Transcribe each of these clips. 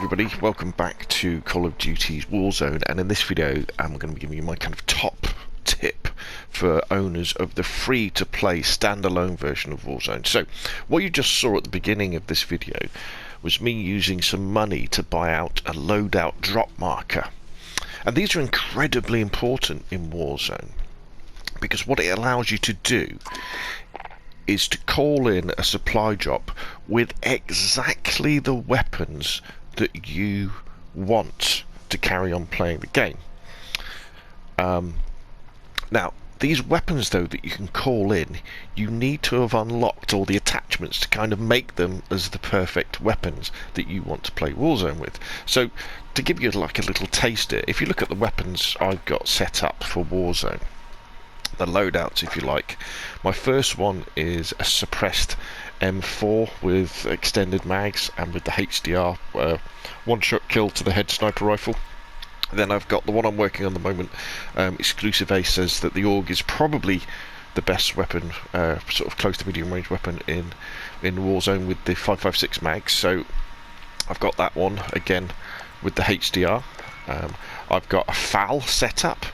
everybody, welcome back to Call of Duty's Warzone, and in this video I'm going to be giving you my kind of top tip for owners of the free-to-play standalone version of Warzone. So what you just saw at the beginning of this video was me using some money to buy out a Loadout Drop Marker, and these are incredibly important in Warzone because what it allows you to do is to call in a supply drop with exactly the weapons that you want to carry on playing the game. Now, these weapons though that you can call in, you need to have unlocked all the attachments to kind of make them as the perfect weapons that you want to play Warzone with. So, to give you like a little taster, if you look at the weapons I've got set up for Warzone, the loadouts if you like, my first one is a suppressed M4 with extended mags and with the HDR one-shot kill to the head sniper rifle. Then I've got the one I'm working on at the moment. Exclusive A says that the AUG is probably the best weapon, sort of close to medium range weapon in Warzone with the 5.56 mags. So I've got that one again with the HDR. I've got a FAL setup,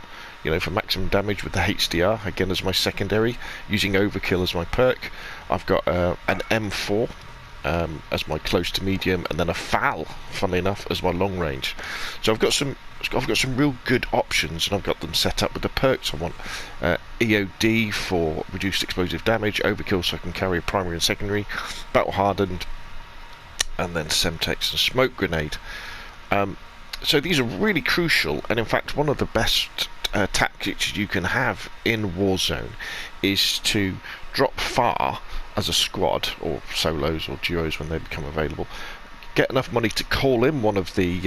you know, for maximum damage with the HDR, again as my secondary, using Overkill as my perk. I've got an M4 as my close to medium, and then a FAL, funnily enough, as my long range. So I've got some real good options, and I've got them set up with the perks I want. EOD for reduced explosive damage, Overkill so I can carry a primary and secondary, battle hardened, and then Semtex and smoke grenade. So these are really crucial, and in fact one of the best tactics you can have in Warzone is to drop far as a squad, or solos or duos when they become available, get enough money to call in one of the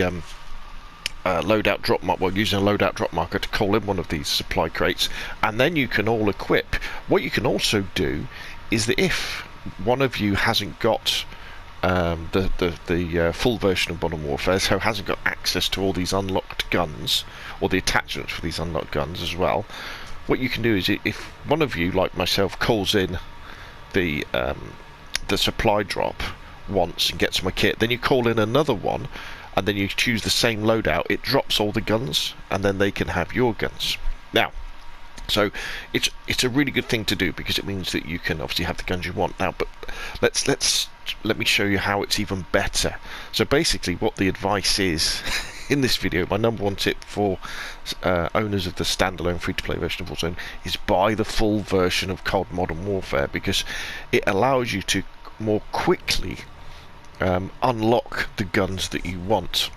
loadout drop marker, well, using a loadout drop marker to call in one of these supply crates, and then you can all equip. What you can also do is that if one of you hasn't got the full version of Modern Warfare, so hasn't got access to all these unlocked guns or the attachments for these unlocked guns as well, what you can do is, if one of you, like myself, calls in the supply drop once and gets my kit, then you call in another one and then you choose the same loadout, it drops all the guns and then they can have your guns. Now, so it's a really good thing to do because it means that you can obviously have the guns you want now, but let me show you how it's even better. So basically what the advice is in this video, my number one tip for owners of the standalone free-to-play version of Warzone is buy the full version of COD Modern Warfare, because it allows you to more quickly unlock the guns that you want.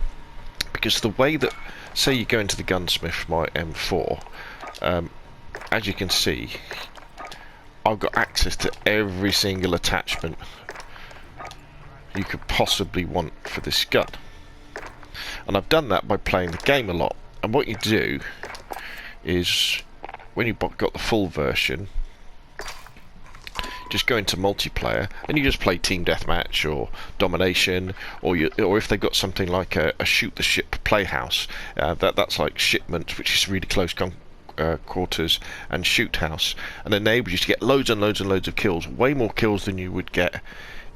Because the way that, say you go into the gunsmith, my M4, as you can see, I've got access to every single attachment you could possibly want for this gun. And I've done that by playing the game a lot. And what you do is, when you've got the full version, just go into multiplayer and you just play team deathmatch or domination, or if they've got something like a shoot the ship playhouse, that's like shipment, which is really close quarters, and shoot house, and enables you to get loads and loads and loads of kills, way more kills than you would get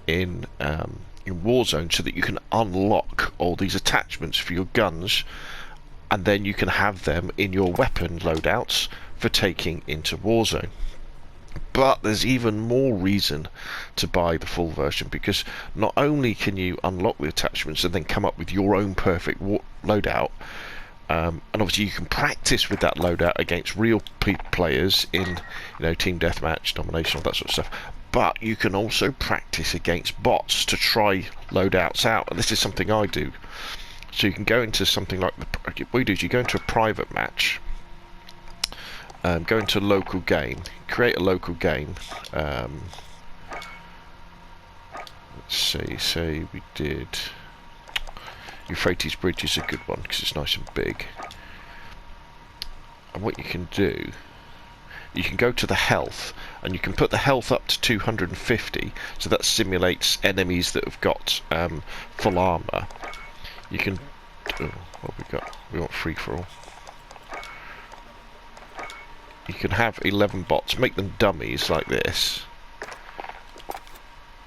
in Warzone, so that you can unlock all these attachments for your guns, and then you can have them in your weapon loadouts for taking into Warzone. But there's even more reason to buy the full version, because not only can you unlock the attachments and then come up with your own perfect loadout, and obviously you can practice with that loadout against real players in, you know, team deathmatch, domination, all that sort of stuff. But you can also practice against bots to try loadouts out, and this is something I do. So you can go into something like what you do is you go into a private match, go into a local game, create a local game. Let's see, say we did Euphrates Bridge is a good one because it's nice and big. And what you can do, you can go to the health, and you can put the health up to 250, so that simulates enemies that have got full armor. You can, what we got? We want free for all. You can have 11 bots, make them dummies like this,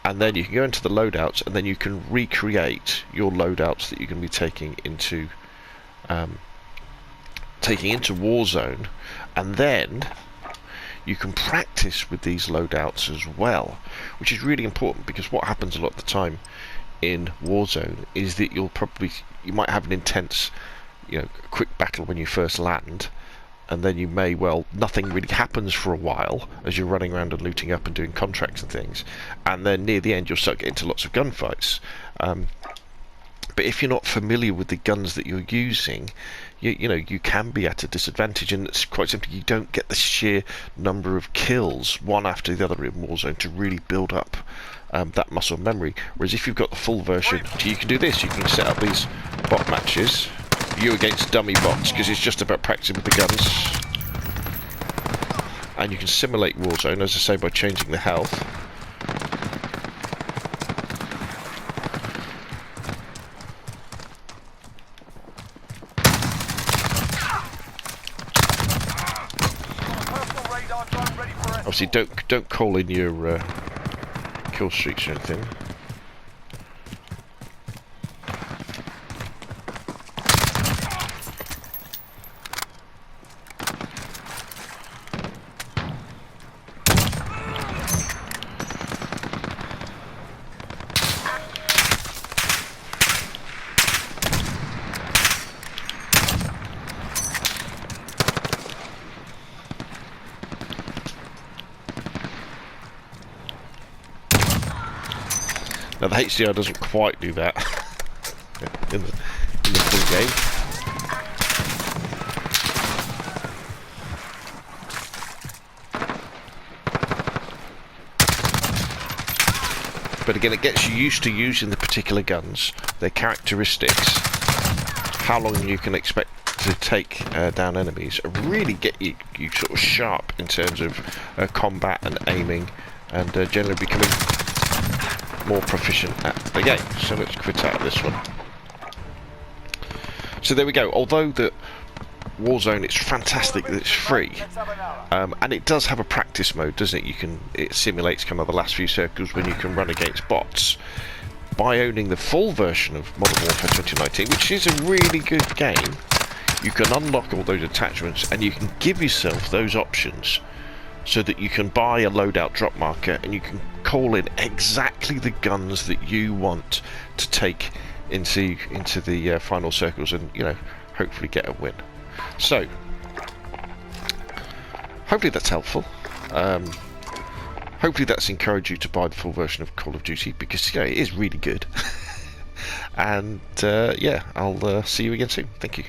and then you can go into the loadouts, and then you can recreate your loadouts that you're going to be taking into Warzone, and then you can practice with these loadouts as well, which is really important, because what happens a lot of the time in Warzone is that you might have an intense, quick battle when you first land, and then nothing really happens for a while as you're running around and looting up and doing contracts and things, and then near the end you'll start getting into lots of gunfights. But if you're not familiar with the guns that you're using, you can be at a disadvantage, and it's quite simply you don't get the sheer number of kills one after the other in Warzone to really build up that muscle memory. Whereas if you've got the full version, you can do this. You can set up these bot matches, you against dummy bots, because it's just about practicing with the guns, and you can simulate Warzone, as I say, by changing the health. Obviously, don't call in your kill streaks or anything. Now the HDR doesn't quite do that in the full game. But again, it gets you used to using the particular guns, their characteristics, how long you can expect to take down enemies, and really get you sort of sharp in terms of combat and aiming, and generally becoming more proficient at the game. So let's quit out of this one. So there we go. Although the Warzone, it's fantastic that it's free, and it does have a practice mode, doesn't it? It simulates kind of the last few circles when you can run against bots. By owning the full version of Modern Warfare 2019, which is a really good game, you can unlock all those attachments, and you can give yourself those options, so that you can buy a loadout drop marker, and you can call in exactly the guns that you want to take into the final circles, and hopefully get a win. So hopefully that's helpful. Hopefully that's encouraged you to buy the full version of Call of Duty, because it is really good. And yeah, I'll see you again soon. Thank you.